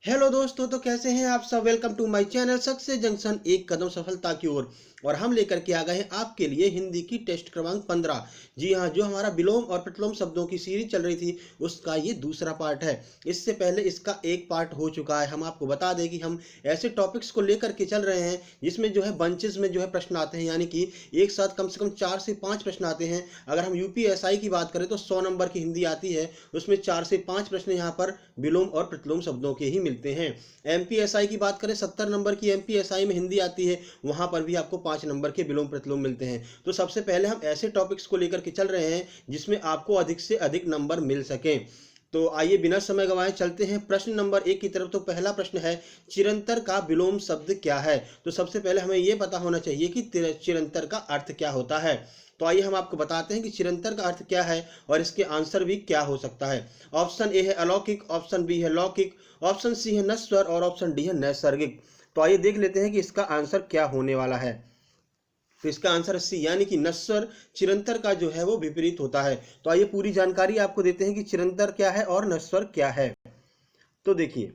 Hello दोस्तों, तो कैसे हैं आप सब। Welcome to my channel Success Junction, एक कदम सफलता की ओर। और हम लेकर के आ गए हैं आपके लिए हिंदी की टेस्ट क्रमांक 15। जी हाँ, जो हमारा विलोम और प्रतिलोम शब्दों की सीरीज चल रही थी उसका ये दूसरा पार्ट है। इससे पहले इसका एक पार्ट हो चुका है। हम आपको बता दें कि हम ऐसे टॉपिक्स को लेकर के चल रहे हैं जिसमें जो है बंचेस में जो है प्रश्न आते हैं, यानी कि एक साथ कम से कम 4 से 5 प्रश्न आते हैं। अगर हम यूपीएसआई की बात करें तो 100 नंबर की हिंदी आती है, उसमें 4 से 5 प्रश्न यहाँ पर विलोम और प्रतिलोम शब्दों के ही मिलते हैं। एमपीएसआई की बात करें, 70 नंबर की एमपीएसआई में हिंदी आती है, वहां पर भी आपको 5 नंबर के विलोम प्रतिलोम मिलते हैं। तो सबसे पहले हम ऐसे टॉपिक्स को लेकर के चल रहे हैं जिसमें आपको अधिक से अधिक नंबर मिल सके। तो आइए बिना समय गंवाए चलते हैं प्रश्न नंबर 1 की तरफ। तो पहला प्रश्न है, चिरंतर का विलोम शब्द क्या है। तो सबसे पहले हमें यह पता होना चाहिए कि चिरंतर का अर्थ क्या होता है। तो आइए हम आपको बताते हैं कि चिरंतर का अर्थ क्या है और इसके आंसर भी क्या हो सकता है। ऑप्शन ए है अलौकिक, ऑप्शन बी है लौकिक, ऑप्शन सी है नश्वर और ऑप्शन डी है नैसर्गिक। तो आइए देख लेते हैं कि इसका आंसर क्या होने वाला है। तो इसका आंसर सी यानी कि नश्वर चिरंतर का जो है वो विपरीत होता है। तो आइए पूरी जानकारी आपको देते हैं कि चिरंतर क्या है और नश्वर क्या है। तो देखिए,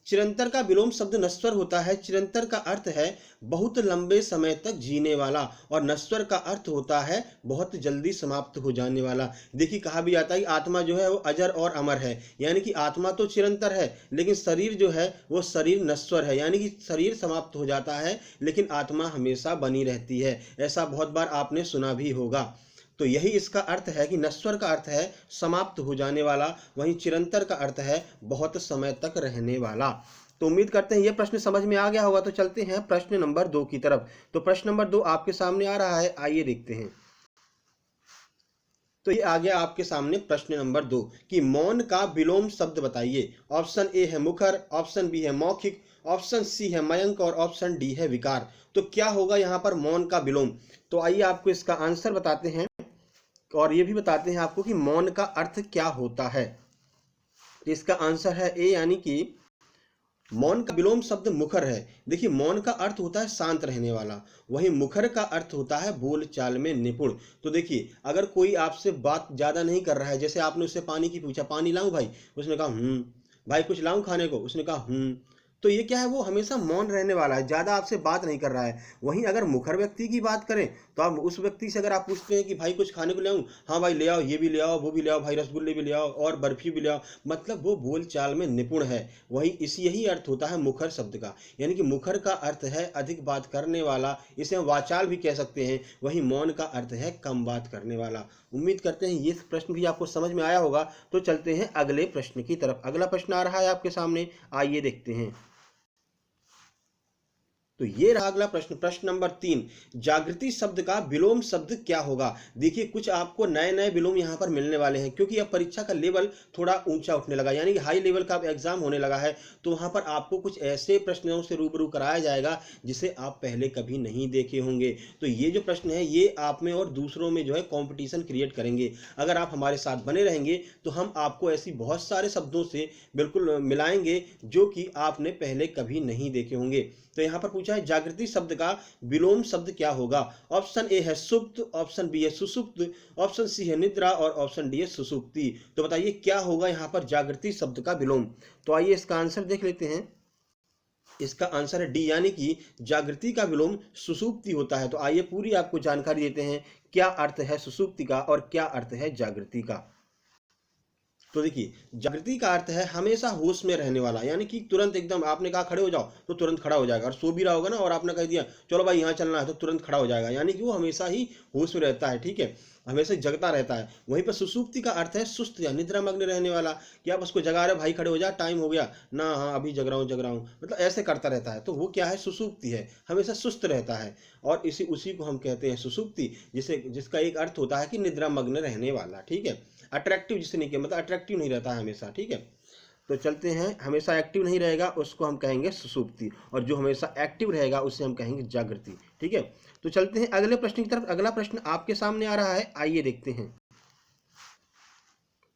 चिरंतर का विलोम शब्द नश्वर होता है। चिरंतर का अर्थ है बहुत लंबे समय तक जीने वाला और नश्वर का अर्थ होता है बहुत जल्दी समाप्त हो जाने वाला। देखिए, कहा भी जाता है कि आत्मा जो है वो अजर और अमर है, यानी कि आत्मा तो चिरंतर है लेकिन शरीर जो है वो शरीर नश्वर है, यानी कि शरीर समाप्त हो जाता है लेकिन आत्मा हमेशा बनी रहती है। ऐसा बहुत बार आपने सुना भी होगा। तो यही इसका अर्थ है कि नश्वर का अर्थ है समाप्त हो जाने वाला, वहीं चिरंतर का अर्थ है बहुत समय तक रहने वाला। तो उम्मीद करते हैं यह प्रश्न समझ में आ गया होगा। तो चलते हैं प्रश्न नंबर 2 की तरफ। तो प्रश्न नंबर 2 आपके सामने आ रहा है, आइए देखते हैं। तो ये आ गया आपके सामने प्रश्न नंबर 2 कि मौन का विलोम शब्द बताइए। ऑप्शन ए है मुखर, ऑप्शन बी है मौखिक, ऑप्शन सी है मयंक और ऑप्शन डी है विकार। तो क्या होगा यहाँ पर मौन का विलोम। तो आइए आपको इसका आंसर बताते हैं और ये भी बताते हैं आपको कि मौन का अर्थ क्या होता है। तो इसका आंसर है ए, यानी कि मौन का विलोम शब्द मुखर है। देखिए, मौन का अर्थ होता है शांत रहने वाला, वहीं मुखर का अर्थ होता है बोल चाल में निपुण। तो देखिए, अगर कोई आपसे बात ज्यादा नहीं कर रहा है, जैसे आपने उससे पानी की पूछा, पानी लाऊं भाई, उसने कहा भाई कुछ लाऊं खाने को, उसने कहा तो ये क्या है, वो हमेशा मौन रहने वाला है, ज्यादा आपसे बात नहीं कर रहा है। वहीं अगर मुखर व्यक्ति की बात करें तो आप उस व्यक्ति से अगर आप पूछते हैं कि भाई कुछ खाने को ले आऊं, हाँ भाई ले आओ, ये भी ले आओ, वो भी ले आओ, भाई रसगुल्ले भी ले आओ और बर्फी भी ले आओ, मतलब वो बोल चाल में निपुण है। वही इस यही अर्थ होता है मुखर शब्द का, यानी कि मुखर का अर्थ है अधिक बात करने वाला, इसे हम वाचाल भी कह सकते हैं। वही मौन का अर्थ है कम बात करने वाला। उम्मीद करते हैं ये प्रश्न भी आपको समझ में आया होगा। तो चलते हैं अगले प्रश्न की तरफ। अगला प्रश्न आ रहा है आपके सामने, आइए देखते हैं। तो ये रहा अगला प्रश्न, प्रश्न नंबर 3, जागृति शब्द का विलोम शब्द क्या होगा। देखिए, कुछ आपको नए नए विलोम यहाँ पर मिलने वाले हैं क्योंकि अब परीक्षा का लेवल थोड़ा ऊंचा उठने लगा, यानी कि हाई लेवल का एग्जाम होने लगा है। तो वहाँ पर आपको कुछ ऐसे प्रश्नों से रूबरू कराया जाएगा जिसे आप पहले कभी नहीं देखे होंगे। तो ये जो प्रश्न है ये आप में और दूसरों में जो है कॉम्पिटिशन क्रिएट करेंगे। अगर आप हमारे साथ बने रहेंगे तो हम आपको ऐसी बहुत सारे शब्दों से बिल्कुल मिलाएंगे जो कि आपने पहले कभी नहीं देखे होंगे। तो यहाँ पर पूछा है जागृति शब्द का विलोम शब्द क्या होगा। ऑप्शन ए है सुप्त, ऑप्शन बी है सुसुप्त, ऑप्शन सी है निद्रा और ऑप्शन डी है सुसुप्ति। तो बताइए क्या होगा यहाँ पर जागृति शब्द का विलोम। तो आइए इसका आंसर देख लेते हैं। इसका आंसर है डी, यानी कि जागृति का विलोम सुसुप्ति होता है। तो आइए पूरी आपको जानकारी देते हैं क्या अर्थ है सुसुप्ति का और क्या अर्थ है जागृति का। तो देखिए, जागृति का अर्थ है हमेशा होश में रहने वाला, यानी कि तुरंत एकदम आपने कहा खड़े हो जाओ तो तुरंत खड़ा हो जाएगा, और सो भी रहा होगा ना और आपने कह दिया चलो भाई यहाँ चलना है तो तुरंत खड़ा हो जाएगा, यानी कि वो हमेशा ही होश में रहता है। ठीक है, हमेशा जगता रहता है। वहीं पर सुसुप्ति का अर्थ है सुस्त या निद्रा मग्न रहने वाला, कि आप उसको जगा रहे भाई खड़े हो जा, टाइम हो गया ना, हाँ अभी जग रहा हूँ, मतलब ऐसे करता रहता है। तो वो क्या है, सुसुप्ति है, हमेशा सुस्त रहता है। और इसी उसी को हम कहते हैं सुसुप्ति, जिसका एक अर्थ होता है कि निद्रा मग्न रहने वाला। ठीक है, अट्रैक्टिव जिसे नहीं किया, मतलब अट्रैक्टिव नहीं रहता है हमेशा। ठीक है, तो चलते हैं, हमेशा एक्टिव नहीं रहेगा उसको हम कहेंगे सुसुप्ति, और जो हमेशा एक्टिव रहेगा उसे हम कहेंगे जागृति। ठीक है, तो चलते हैं अगले प्रश्न की तरफ। अगला प्रश्न आपके सामने आ रहा है, आइए देखते हैं।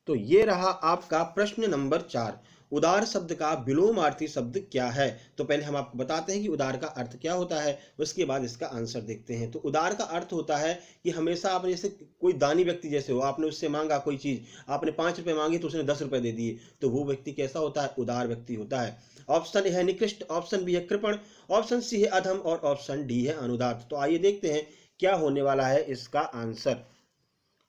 तो ये रहा आपका प्रश्न नंबर 4। उदार शब्द का विलोमार्थी शब्द क्या है? तो पहले हम आपको बताते हैं कि उदार का अर्थ क्या होता है, उसके बाद इसका आंसर देखते हैं। तो उदार का अर्थ होता है कि हमेशा आपने जैसे कोई दानी व्यक्ति जैसे हो, आपने उससे मांगा कोई चीज़, आपने 5 रुपये मांगे तो उसने 10 रुपये दे दिए, तो वो व्यक्ति कैसा होता है? उदार व्यक्ति होता है। ऑप्शन ए है निकृष्ट, ऑप्शन बी है कृपण, ऑप्शन सी है अधम और ऑप्शन डी है अनुदात। तो आइए देखते हैं क्या होने वाला है इसका आंसर।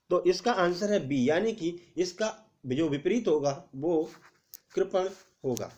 तो इसका आंसर है बी, यानी कि इसका जो विपरीत होगा वो कृपण होगा।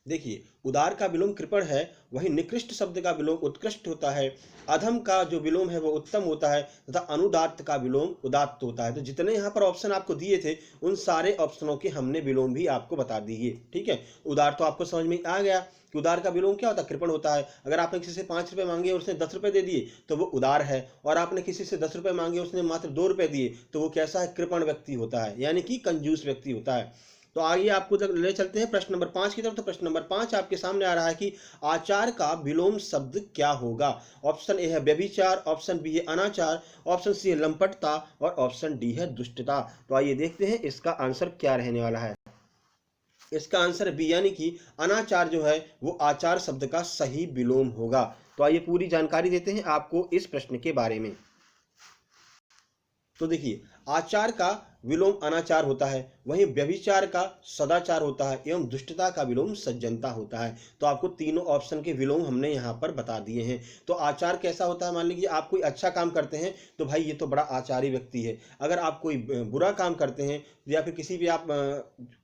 देखिए, उदार का विलोम कृपण है, वही निकृष्ट शब्द का विलोम उत्कृष्ट होता है, अधम का जो विलोम है वो उत्तम होता है, तथा अनुदात्त का विलोम उदात्त होता है। तो जितने यहाँ पर ऑप्शन आपको दिए थे उन सारे ऑप्शनों के हमने विलोम भी आपको बता दिए। ठीक है, उदार तो आपको समझ में आ गया कि उदार का विलोम क्या होता है? कृपण होता है। अगर आपने किसी से 5 रुपये मांगे और उसने 10 रुपये दे दिए तो वो उदार है, और आपने किसी से 10 रुपये मांगे उसने मात्र 2 रुपये दिए तो वो कैसा है? कृपण व्यक्ति होता है, यानी कि कंजूस व्यक्ति होता है। तो आइए आपको ले चलते हैं प्रश्न नंबर 5 की तरफ। तो प्रश्न नंबर 5 आपके सामने आ रहा है कि आचार का विलोम शब्द क्या होगा? ऑप्शन ए है व्यभिचार, ऑप्शन बी है अनाचार, ऑप्शन सी है लंपटता और ऑप्शन डी है दुष्टता। तो आइए देखते हैं इसका आंसर क्या रहने वाला है। इसका आंसर बी, यानी कि अनाचार जो है वो आचार शब्द का सही विलोम होगा। तो आइए पूरी जानकारी देते हैं आपको इस प्रश्न के बारे में। तो देखिए, आचार का विलोम अनाचार होता है, वहीं व्यभिचार का सदाचार होता है, एवं दुष्टता का विलोम सज्जनता होता है। तो आपको तीनों ऑप्शन के विलोम हमने यहाँ पर बता दिए हैं। तो आचार कैसा होता है? मान लीजिए आप कोई अच्छा काम करते हैं तो भाई ये तो बड़ा आचारी व्यक्ति है। अगर आप कोई बुरा काम करते हैं या फिर किसी भी आप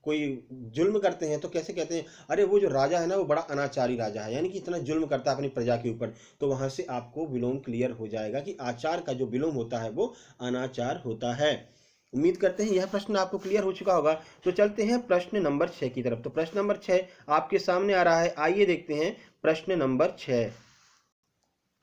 कोई जुल्म करते हैं तो कैसे कहते हैं? अरे वो जो राजा है ना वो बड़ा अनाचारी राजा है, यानी कि इतना जुल्म करता है अपनी प्रजा के ऊपर। तो वहां से आपको विलोम क्लियर हो जाएगा कि आचार का जो विलोम होता है वो अनाचार होता है। उम्मीद करते हैं यह प्रश्न आपको क्लियर हो चुका होगा। तो चलते हैं प्रश्न नंबर 6 की तरफ। तो प्रश्न नंबर 6 आपके सामने आ रहा है, आइए देखते हैं प्रश्न नंबर 6।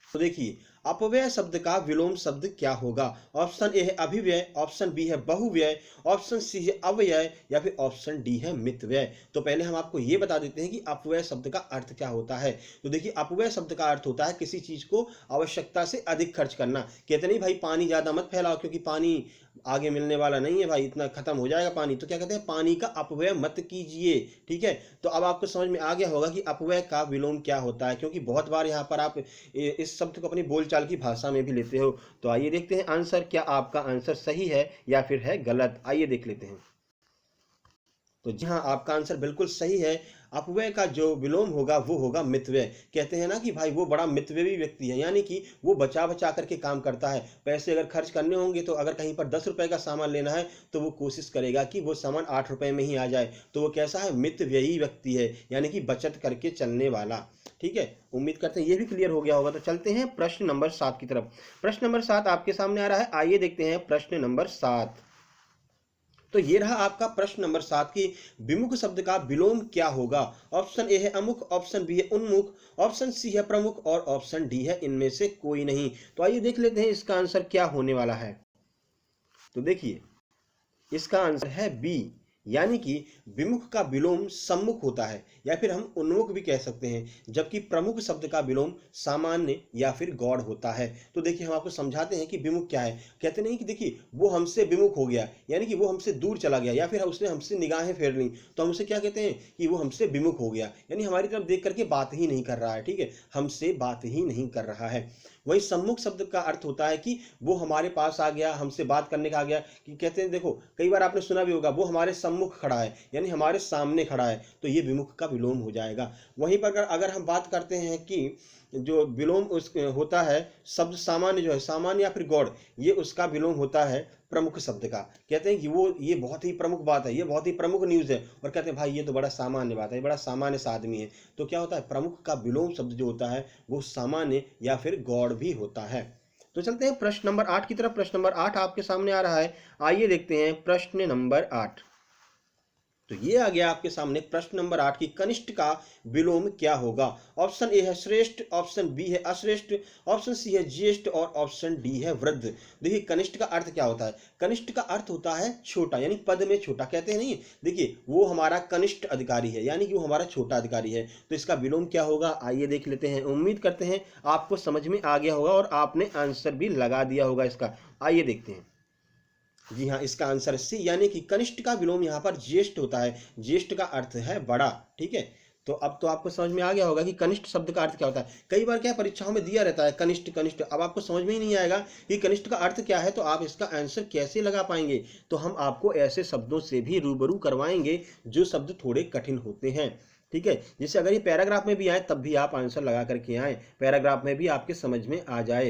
तो देखिए, अपव्यय शब्द का विलोम शब्द क्या होगा? ऑप्शन ए है अभिव्यय, ऑप्शन बी है बहुव्यय, ऑप्शन सी है अव्यय या फिर ऑप्शन डी है मितव्यय। तो पहले हम आपको ये बता देते हैं कि अपव्यय शब्द का अर्थ क्या होता है। तो देखिए, अपव्यय शब्द का अर्थ होता है किसी चीज को आवश्यकता से अधिक खर्च करना। कहते नहीं भाई पानी ज्यादा मत फैलाओ क्योंकि पानी आगे मिलने वाला नहीं है भाई, इतना खत्म हो जाएगा पानी। तो क्या कहते हैं? पानी का अपव्यय मत कीजिए। ठीक है, तो अब आपको समझ में आ गया होगा कि अपव्यय का विलोम क्या होता है, क्योंकि बहुत बार यहाँ पर आप इस शब्द को अपनी बोलचाल की भाषा में भी लेते हो। तो आइए देखते हैं आंसर, क्या आपका आंसर सही है या फिर है गलत। आइए देख लेते हैं। तो जी हाँ, आपका आंसर बिल्कुल सही है। अपव्यय का जो विलोम होगा वो होगा मितव्यय। कहते हैं ना कि भाई वो बड़ा मितव्ययी व्यक्ति है, यानी कि वो बचा बचा करके काम करता है। पैसे अगर खर्च करने होंगे तो अगर कहीं पर 10 रुपए का सामान लेना है तो वो कोशिश करेगा कि वो सामान 8 रुपए में ही आ जाए। तो वो कैसा है? मितव्ययी व्यक्ति है, यानी कि बचत करके चलने वाला। ठीक है, उम्मीद करते हैं ये भी क्लियर हो गया होगा। तो चलते हैं प्रश्न नंबर 7 की तरफ। प्रश्न नंबर 7 आपके सामने आ रहा है, आइए देखते हैं प्रश्न नंबर 7। तो ये रहा आपका प्रश्न नंबर 7 की विमुख शब्द का विलोम क्या होगा? ऑप्शन ए है अमुख, ऑप्शन बी है उन्मुख, ऑप्शन सी है प्रमुख और ऑप्शन डी है इनमें से कोई नहीं। तो आइए देख लेते हैं इसका आंसर क्या होने वाला है। तो देखिए, इसका आंसर है बी, यानी कि विमुख का विलोम सम्मुख होता है, या फिर हम उन्मुख भी कह सकते हैं, जबकि प्रमुख शब्द का विलोम सामान्य या फिर गौड़ होता है। तो देखिए, हम आपको समझाते हैं कि विमुख क्या है। कहते नहीं कि देखिए वो हमसे विमुख हो गया, यानी कि वो हमसे दूर चला गया, या फिर उसने हमसे निगाहें फेर ली, तो हम उसे क्या कहते हैं? कि वो हमसे विमुख हो गया, यानी हमारी तरफ देख करके बात ही नहीं कर रहा है। ठीक है, हमसे बात ही नहीं कर रहा है। वही सम्मुख शब्द का अर्थ होता है कि वो हमारे पास आ गया, हमसे बात करने का आ गया। कि कहते हैं, देखो कई बार आपने सुना भी होगा, वो हमारे सम्मुख खड़ा है, यानी हमारे सामने खड़ा है, तो ये विमुख का विलोम हो जाएगा। वहीं पर अगर हम बात करते हैं कि जो विलोम उस होता है शब्द सामान्य, जो है सामान्य या फिर गौड़, ये उसका विलोम होता है प्रमुख शब्द का। कहते हैं कि वो ये बहुत ही प्रमुख बात है, ये बहुत ही प्रमुख न्यूज़ है, और कहते हैं भाई ये तो बड़ा सामान्य बात है, ये बड़ा सामान्य सा आदमी है। तो क्या होता है? प्रमुख का विलोम शब्द जो होता है वो सामान्य या फिर गौड़ भी होता है। तो चलते हैं प्रश्न नंबर 8 की तरफ। प्रश्न नंबर 8 आपके सामने आ रहा है, आइए देखते हैं प्रश्न नंबर 8। तो ये आ गया आपके सामने प्रश्न नंबर 8 की कनिष्ठ का विलोम क्या होगा? ऑप्शन ए है श्रेष्ठ, ऑप्शन बी है अश्रेष्ठ, ऑप्शन सी है ज्येष्ठ और ऑप्शन डी है वृद्ध। देखिए, कनिष्ठ का अर्थ क्या होता है? कनिष्ठ का अर्थ होता है छोटा, यानी पद में छोटा। कहते हैं नहीं, देखिए वो हमारा कनिष्ठ अधिकारी है, यानी कि वो हमारा छोटा अधिकारी है। तो इसका विलोम क्या होगा? आइए देख लेते हैं। उम्मीद करते हैं आपको समझ में आ गया होगा और आपने आंसर भी लगा दिया होगा इसका। आइए देखते हैं। जी हाँ, इसका आंसर सी, यानी कि कनिष्ठ का विलोम यहाँ पर ज्येष्ठ होता है। ज्येष्ठ का अर्थ है बड़ा। ठीक है, तो अब तो आपको समझ में आ गया होगा कि कनिष्ठ शब्द का अर्थ क्या होता है। कई बार क्या परीक्षाओं में दिया रहता है कनिष्ठ कनिष्ठ, अब आपको समझ में ही नहीं आएगा कि कनिष्ठ का अर्थ क्या है, तो आप इसका आंसर कैसे लगा पाएंगे। तो हम आपको ऐसे शब्दों से भी रूबरू करवाएंगे जो शब्द थोड़े कठिन होते हैं। ठीक है, जैसे अगर ये पैराग्राफ में भी आए तब भी आप आंसर लगा करके आए, पैराग्राफ में भी आपके समझ में आ जाए।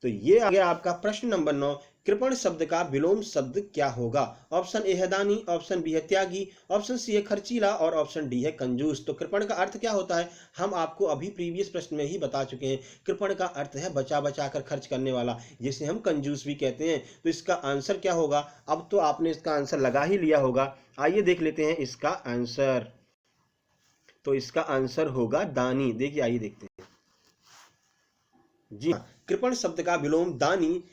तो ये आ गया आपका प्रश्न नंबर 9। कृपण शब्द का विलोम शब्द क्या होगा। ऑप्शन ए है दानी, ऑप्शन बी है त्यागी, ऑप्शन सी है खर्चीला और ऑप्शन डी है कंजूस। तो कृपण का अर्थ क्या होता है, हम आपको अभी प्रीवियस प्रश्न में ही बता चुके हैं। कृपण का अर्थ है बचा बचा कर खर्च करने वाला, जिसे हम कंजूस भी कहते हैं। तो इसका आंसर क्या होगा, अब तो आपने इसका आंसर लगा ही लिया होगा। आइए देख लेते हैं इसका आंसर। तो इसका आंसर होगा दानी। देखिए आइए देखते हैं। जी हाँ, कृपण शब्द का विलोम दानी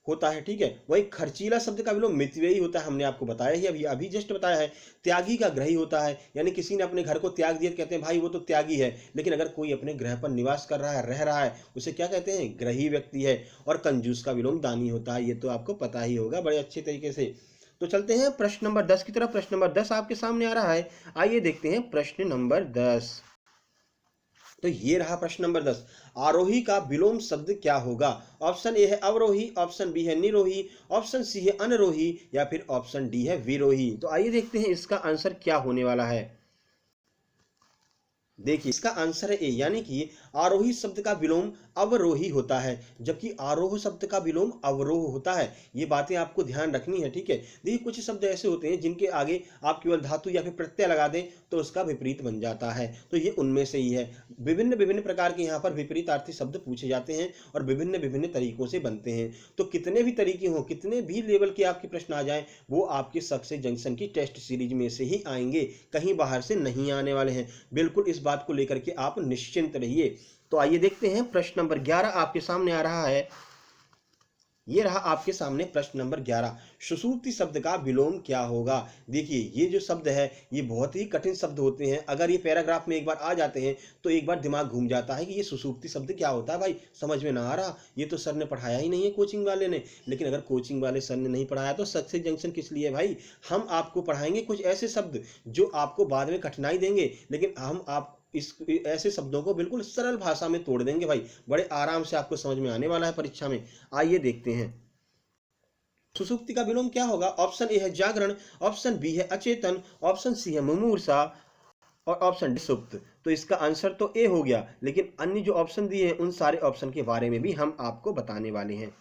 होता है। ठीक है, वही खर्चीला शब्द का विलोम मितव्ययी होता है, हमने आपको बताया ही, अभी अभी जस्ट बताया है। त्यागी का ग्रही होता है, यानी किसी ने अपने घर को त्याग दिया, कहते हैं भाई वो तो त्यागी है। लेकिन अगर कोई अपने ग्रह पर निवास कर रहा है, रह रहा है, उसे क्या कहते हैं, ग्रही व्यक्ति है। और कंजूस का विलोम दानी होता है, ये तो आपको पता ही होगा बड़े अच्छे तरीके से। तो चलते हैं प्रश्न नंबर 10 की तरफ। प्रश्न नंबर 10 आपके सामने आ रहा है। आइए देखते हैं प्रश्न नंबर 10। तो ये रहा प्रश्न नंबर 10। आरोही का विलोम शब्द क्या होगा। ऑप्शन ए है अवरोही, ऑप्शन बी है निरोही, ऑप्शन सी है अनरोही या फिर ऑप्शन डी है विरोही। तो आइए देखते हैं इसका आंसर क्या होने वाला है। देखिए इसका आंसर है ए, यानी कि आरोही शब्द का विलोम अवरोही होता है, जबकि आरोह शब्द का विलोम अवरोह होता है। ये बातें आपको ध्यान रखनी है। ठीक है, देखिए कुछ शब्द ऐसे होते हैं जिनके आगे आप केवल धातु या फिर प्रत्यय लगा दें तो उसका विपरीत बन जाता है, तो ये उनमें से ही है। विभिन्न विभिन्न प्रकार के यहाँ पर विपरीतार्थी शब्द पूछे जाते हैं और विभिन्न विभिन्न तरीकों से बनते हैं। तो कितने भी तरीके हों, कितने भी लेवल के आपके प्रश्न आ जाएं, वो आपके सक्सेस जंक्शन की टेस्ट सीरीज में से ही आएंगे, कहीं बाहर से नहीं आने वाले हैं। बिल्कुल इस बात को लेकर के आप निश्चिंत रहिए। तो आइए देखते हैं प्रश्न नंबर 11 आपके सामने आ रहा है। ये रहा आपके सामने प्रश्न नंबर 11। सुषुप्ति शब्द का विलोम क्या होगा। देखिए ये जो शब्द है ये बहुत ही कठिन शब्द होते हैं, अगर ये पैराग्राफ में एक बार आ जाते हैं तो एक बार दिमाग घूम जाता है कि ये सुषुप्ति शब्द क्या होता है। भाई समझ में ना आ रहा, ये तो सर ने पढ़ाया ही नहीं है कोचिंग वाले ने। लेकिन अगर कोचिंग वाले सर ने नहीं पढ़ाया तो सक्सेस जंक्शन किस लिए भाई। हम आपको पढ़ाएंगे कुछ ऐसे शब्द जो आपको बाद में कठिनाई देंगे, लेकिन हम आप इस ऐसे शब्दों को बिल्कुल सरल भाषा में तोड़ देंगे भाई, बड़े आराम से आपको समझ में आने वाला है परीक्षा में। आइए देखते हैं सुसुप्ति का विलोम क्या होगा। ऑप्शन ए है जागरण, ऑप्शन बी है अचेतन, ऑप्शन सी है मुमूर्षा और ऑप्शन डी सुप्त। तो इसका आंसर तो ए हो गया, लेकिन अन्य जो ऑप्शन दिए हैं उन सारे ऑप्शन के बारे में भी हम आपको बताने वाले हैं।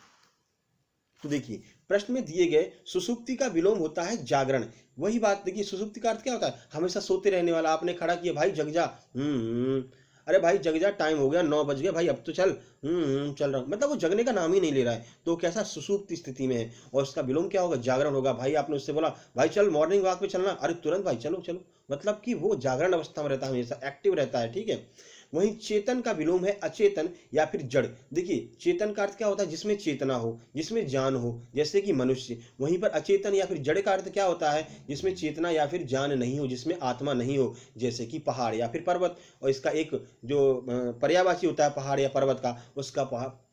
तो देखिए प्रश्न में दिए गए सुसुप्ति का विलोम होता है जागरण। वही बात देखिए, सुसुप्ति का अर्थ क्या होता है, हमेशा सोते रहने वाला। आपने खड़ा किया भाई जग जा, अरे भाई जग जा, टाइम हो गया 9 बज गए भाई अब तो चल, चल रहा हूँ, मतलब वो जगने का नाम ही नहीं ले रहा है, तो कैसा सुसुप्ति स्थिति में है। और उसका विलोम क्या होगा, जागरण होगा। भाई आपने उससे बोला भाई चल मॉर्निंग वॉक पे चलना, अरे तुरंत भाई चलो चलो, मतलब कि वो जागरण अवस्था में रहता है, हमेशा एक्टिव रहता है। ठीक है, वहीं चेतन का विलोम है अचेतन या फिर जड़। देखिए चेतन का अर्थ क्या होता है, जिसमें चेतना हो, जिसमें जान हो, जैसे कि मनुष्य। वहीं पर अचेतन या फिर जड़ का अर्थ क्या होता है, जिसमें चेतना या फिर जान नहीं हो, जिसमें आत्मा नहीं हो, जैसे कि पहाड़ या फिर पर्वत। और इसका एक जो पर्यायवाची होता है पहाड़ या पर्वत का, उसका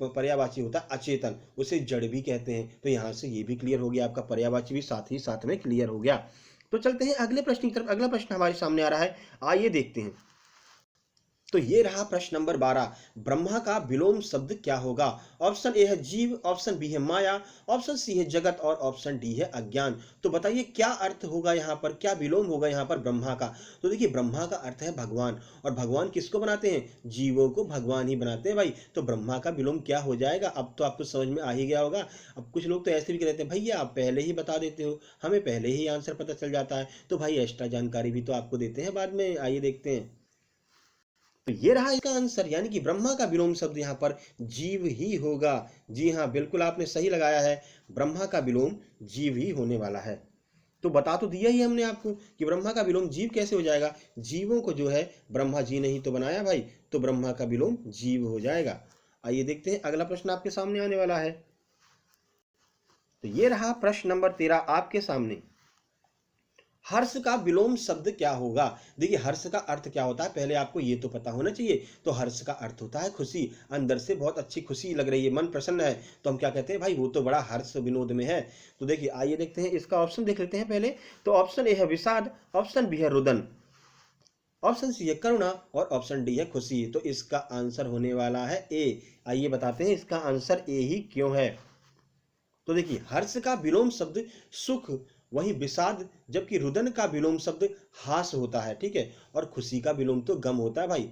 पर्यायवाची होता है अचेतन, उसे जड़ भी कहते हैं। तो यहाँ से ये भी क्लियर हो गया, आपका पर्यायवाची भी साथ ही साथ में क्लियर हो गया। तो चलते हैं अगले प्रश्न की तरफ। अगला प्रश्न हमारे सामने आ रहा है, आइए देखते हैं। तो ये रहा प्रश्न नंबर 12। ब्रह्मा का विलोम शब्द क्या होगा। ऑप्शन ए है जीव, ऑप्शन बी है माया, ऑप्शन सी है जगत और ऑप्शन डी है अज्ञान। तो बताइए क्या अर्थ होगा यहाँ पर, क्या विलोम होगा यहाँ पर ब्रह्मा का। तो देखिए ब्रह्मा का अर्थ है भगवान, और भगवान किसको बनाते हैं, जीवों को भगवान ही बनाते हैं भाई। तो ब्रह्मा का विलोम क्या हो जाएगा, अब तो आपको समझ में आ ही गया होगा। अब कुछ लोग तो ऐसे भी कहते हैं भैया आप पहले ही बता देते हो, हमें पहले ही आंसर पता चल जाता है। तो भाई एक्स्ट्रा जानकारी भी तो आपको देते हैं बाद में, आइए देखते हैं। तो ये रहा इसका आंसर, यानी कि ब्रह्मा का विलोम शब्द यहाँ पर जीव ही होगा। जी हाँ बिल्कुल आपने सही लगाया है, ब्रह्मा का विलोम जीव ही होने वाला है। तो बता तो दिया ही हमने आपको कि ब्रह्मा का विलोम जीव कैसे हो जाएगा। जीवों को जो है ब्रह्मा जी ने ही तो बनाया भाई, तो ब्रह्मा का विलोम जीव हो जाएगा। आइए देखते हैं अगला प्रश्न आपके सामने आने वाला है। तो ये रहा प्रश्न नंबर 13 आपके सामने। हर्ष का विलोम शब्द क्या होगा? देखिए हर्ष का अर्थ क्या होता है पहले आपको ये तो पता होना चाहिए। तो हर्ष का अर्थ होता है खुशी, अंदर से बहुत अच्छी खुशी लग रही है, मन प्रसन्न है, तो हम क्या कहते हैं भाई वो तो बड़ा हर्ष विनोद में है। तो देखिए आइए देखते हैं इसका ऑप्शन देख लेते हैं पहले। तो ऑप्शन ए है विषाद, ऑप्शन बी है रुदन, ऑप्शन सी है करुणा और ऑप्शन डी है खुशी। तो इसका आंसर होने वाला है ए। आइए बताते हैं इसका आंसर ए ही क्यों है। तो देखिए हर्ष का विलोम शब्द सुख, वहीं विषाद, जबकि रुदन का विलोम शब्द हास होता है, ठीक है। और खुशी का विलोम तो गम होता है भाई।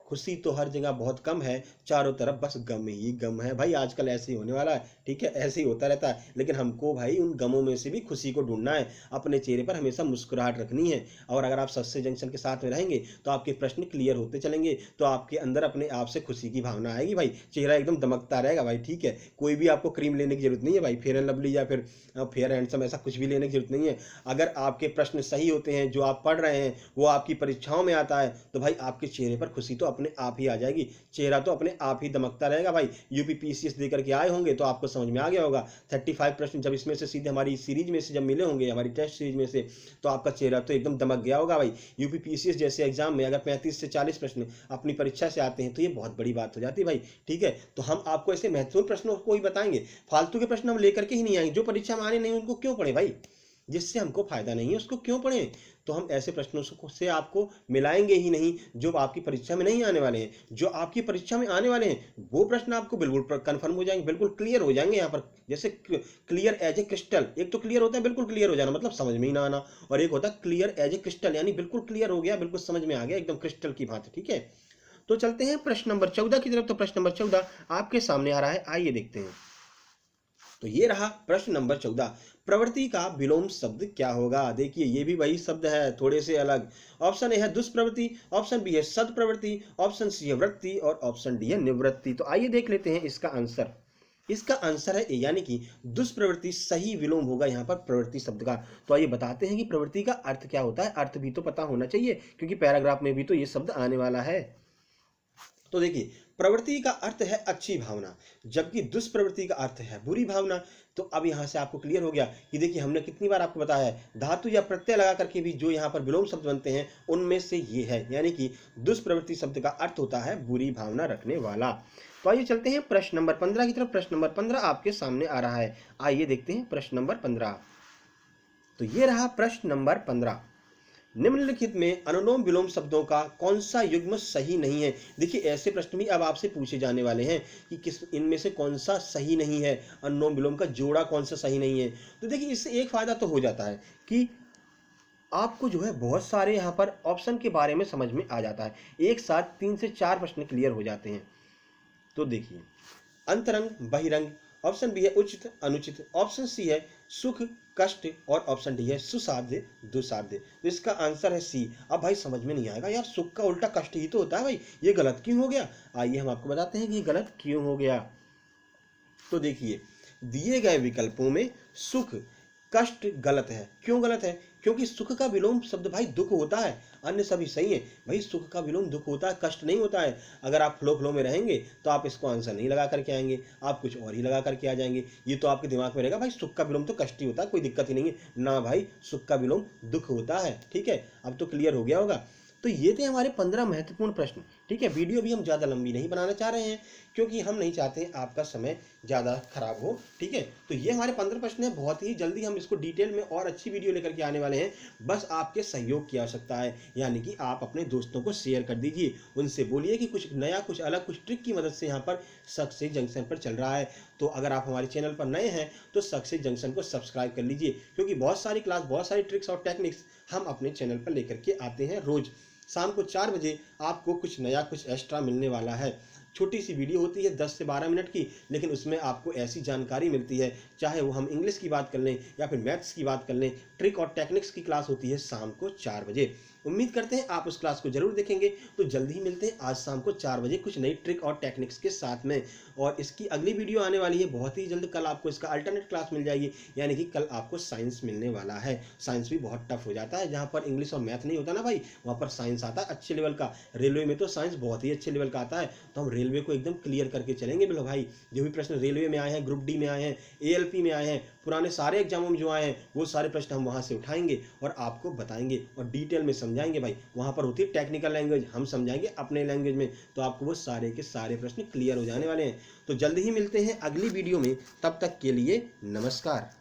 खुशी तो हर जगह बहुत कम है, चारों तरफ बस गम ही गम है भाई, आजकल ऐसे ही होने वाला है, ठीक है, ऐसे ही होता रहता है। लेकिन हमको भाई उन गमों में से भी खुशी को ढूंढना है, अपने चेहरे पर हमेशा मुस्कुराहट रखनी है। और अगर आप सत्य जंक्शन के साथ में रहेंगे तो आपके प्रश्न क्लियर होते चलेंगे, तो आपके अंदर अपने आप से खुशी की भावना आएगी भाई, चेहरा एकदम दमकता रहेगा भाई, ठीक है। कोई भी आपको क्रीम लेने की जरूरत नहीं है भाई, फेयर एंड लवली या फिर फेयर हैंडसम, ऐसा कुछ भी लेने की जरूरत नहीं है। अगर आपके प्रश्न सही होते हैं, जो आप पढ़ रहे हैं वो आपकी परीक्षाओं में आता है, तो भाई आपके चेहरे पर खुशी तो अपने आप ही आ जाएगी, चेहरा तो अपने आप ही दमकता रहेगा भाई। यूपी पीसीएस देकर के आए होंगे तो आपको समझ में आ गया होगा, 35 प्रश्न जब इसमें से सीधे हमारी सीरीज में से जब मिले होंगे, हमारी टेस्ट सीरीज में से, तो आपका चेहरा तो एकदम दमक गया होगा भाई। यूपी पीसीएस जैसे एग्जाम में अगर 35 से 40 प्रश्न अपनी परीक्षा से आते हैं तो ये बहुत बड़ी बात हो जाती है भाई, ठीक है। तो हम आपको ऐसे महत्वपूर्ण प्रश्नों को ही बताएंगे, फालतू के प्रश्न हम लेकर के ही नहीं आएंगे। जो परीक्षा में आने नहीं उनको क्यों पढ़े भाई, जिससे हमको फायदा नहीं है उसको क्यों पढ़ें। तो हम ऐसे प्रश्नों से आपको मिलाएंगे ही नहीं जो आपकी परीक्षा में नहीं आने वाले हैं। जो आपकी परीक्षा में आने वाले हैं वो प्रश्न आपको बिल्कुल कंफर्म हो जाएंगे, बिल्कुल क्लियर हो जाएंगे। यहाँ पर जैसे क्लियर एज ए क्रिस्टल, एक तो क्लियर होता है बिल्कुल क्लियर हो जाना मतलब समझ में ही ना आना, और एक होता है क्लियर एज ए क्रिस्टल यानी बिल्कुल क्लियर हो गया, बिल्कुल समझ में आ गया, एकदम क्रिस्टल की भांति, ठीक है। तो चलते हैं प्रश्न नंबर 14 की तरफ। तो प्रश्न नंबर 14 आपके सामने आ रहा है, आइए देखते हैं। तो ये रहा प्रश्न नंबर 14, प्रवृत्ति का विलोम शब्द क्या होगा। देखिए ये भी वही शब्द है, थोड़े से अलग। ऑप्शन ए है दुष्प्रवृत्ति, ऑप्शन बी है सद्प्रवृत्ति, ऑप्शन सी है वृत्ति और ऑप्शन डी है निवृत्ति। तो आइए देख लेते हैं इसका आंसर। इसका आंसर है ए, यानी कि दुष्प्रवृत्ति सही विलोम होगा यहाँ पर प्रवृत्ति शब्द का। तो आइए बताते हैं कि प्रवृत्ति का अर्थ क्या होता है, अर्थ भी तो पता होना चाहिए क्योंकि पैराग्राफ में भी तो ये शब्द आने वाला है। तो देखिए प्रवृत्ति का अर्थ है अच्छी भावना, जबकि दुष्प्रवृत्ति का अर्थ है बुरी भावना। तो अब यहां से आपको क्लियर हो गया कि देखिए हमने कितनी बार आपको बताया है, धातु या प्रत्यय लगा करके भी जो यहाँ पर विलोम शब्द बनते हैं उनमें से ये है, यानी कि दुष्प्रवृत्ति शब्द का अर्थ होता है बुरी भावना रखने वाला। तो आइए चलते हैं प्रश्न नंबर 15 की तरफ। प्रश्न नंबर 15 आपके सामने आ रहा है, आइए देखते हैं प्रश्न नंबर 15। तो ये रहा प्रश्न नंबर 15, निम्नलिखित में अनुलोम विलोम शब्दों का कौन सा युग्म सही नहीं है। देखिए ऐसे प्रश्न भी अब आपसे पूछे जाने वाले हैं कि किस इनमें से कौन सा सही नहीं है, अनुलोम विलोम का जोड़ा कौन सा सही नहीं है। तो देखिए इससे एक फायदा तो हो जाता है कि आपको जो है बहुत सारे यहाँ पर ऑप्शन के बारे में समझ में आ जाता है, एक साथ 3 से 4 प्रश्न क्लियर हो जाते हैं। तो देखिए अंतरंग बहिरंग, ऑप्शन बी है उचित अनुचित, ऑप्शन सी है सुख कष्ट और ऑप्शन डी है सुसाध्य दुसाध्य। तो इसका आंसर है सी। अब भाई समझ में नहीं आएगा यार, सुख का उल्टा कष्ट ही तो होता है भाई, ये गलत क्यों हो गया। आइए हम आपको बताते हैं कि ये गलत क्यों हो गया। तो देखिए दिए गए विकल्पों में सुख कष्ट गलत है। क्यों गलत है, क्योंकि सुख का विलोम शब्द भाई दुख होता है, अन्य सभी सही है भाई। सुख का विलोम दुख होता है, कष्ट नहीं होता है। अगर आप फ्लो में रहेंगे तो आप इसको आंसर नहीं लगा करके आएंगे, आप कुछ और ही लगा करके आ जाएंगे। ये तो आपके दिमाग में रहेगा भाई सुख का विलोम तो कष्ट ही होता है, कोई दिक्कत ही नहीं है ना भाई, सुख का विलोम दुख होता है, ठीक है। अब तो क्लियर हो गया होगा। तो ये थे हमारे 15 महत्वपूर्ण प्रश्न, ठीक है। वीडियो भी हम ज़्यादा लंबी नहीं बनाना चाह रहे हैं क्योंकि हम नहीं चाहते आपका समय ज़्यादा खराब हो, ठीक है। तो ये हमारे 15 प्रश्न हैं, बहुत ही जल्दी हम इसको डिटेल में और अच्छी वीडियो लेकर के आने वाले हैं। बस आपके सहयोग की आवश्यकता है, यानी कि आप अपने दोस्तों को शेयर कर दीजिए, उनसे बोलिए कि कुछ नया कुछ अलग कुछ ट्रिक की मदद से यहाँ पर सक्सेस जंक्शन पर चल रहा है। तो अगर आप हमारे चैनल पर नए हैं तो सक्सेस जंक्शन को सब्सक्राइब कर लीजिए, क्योंकि बहुत सारी क्लास बहुत सारी ट्रिक्स और टेक्निक्स हम अपने चैनल पर लेकर के आते हैं। रोज़ शाम को 4 बजे आपको कुछ नया कुछ एक्स्ट्रा मिलने वाला है। छोटी सी वीडियो होती है 10 से 12 मिनट की, लेकिन उसमें आपको ऐसी जानकारी मिलती है, चाहे वो हम इंग्लिश की बात कर लें या फिर मैथ्स की बात कर लें। ट्रिक और टेक्निक्स की क्लास होती है शाम को 4 बजे। उम्मीद करते हैं आप उस क्लास को जरूर देखेंगे। तो जल्दी ही मिलते हैं आज शाम को 4 बजे कुछ नई ट्रिक और टेक्निक्स के साथ में। और इसकी अगली वीडियो आने वाली है बहुत ही जल्द, कल आपको इसका अल्टरनेट क्लास मिल जाएगी, यानी कि कल आपको साइंस मिलने वाला है। साइंस भी बहुत टफ हो जाता है, जहाँ पर इंग्लिश और मैथ नहीं होता ना भाई, वहाँ पर साइंस आता है अच्छे लेवल का। रेलवे में तो साइंस बहुत ही अच्छे लेवल का आता है, तो हम रेलवे को एकदम क्लियर करके चलेंगे बिल्कुल भाई। जो भी प्रश्न रेलवे में आए हैं, ग्रुप डी में आए हैं, ALP में आए हैं, पुराने सारे एग्जामों में जो आए हैं, वो सारे प्रश्न हम वहाँ से उठाएंगे और आपको बताएंगे और डिटेल में समझाएंगे भाई। वहाँ पर होती है टेक्निकल लैंग्वेज, हम समझाएंगे अपने लैंग्वेज में, तो आपको वो सारे के सारे प्रश्न क्लियर हो जाने वाले हैं। तो जल्द ही मिलते हैं अगली वीडियो में, तब तक के लिए नमस्कार।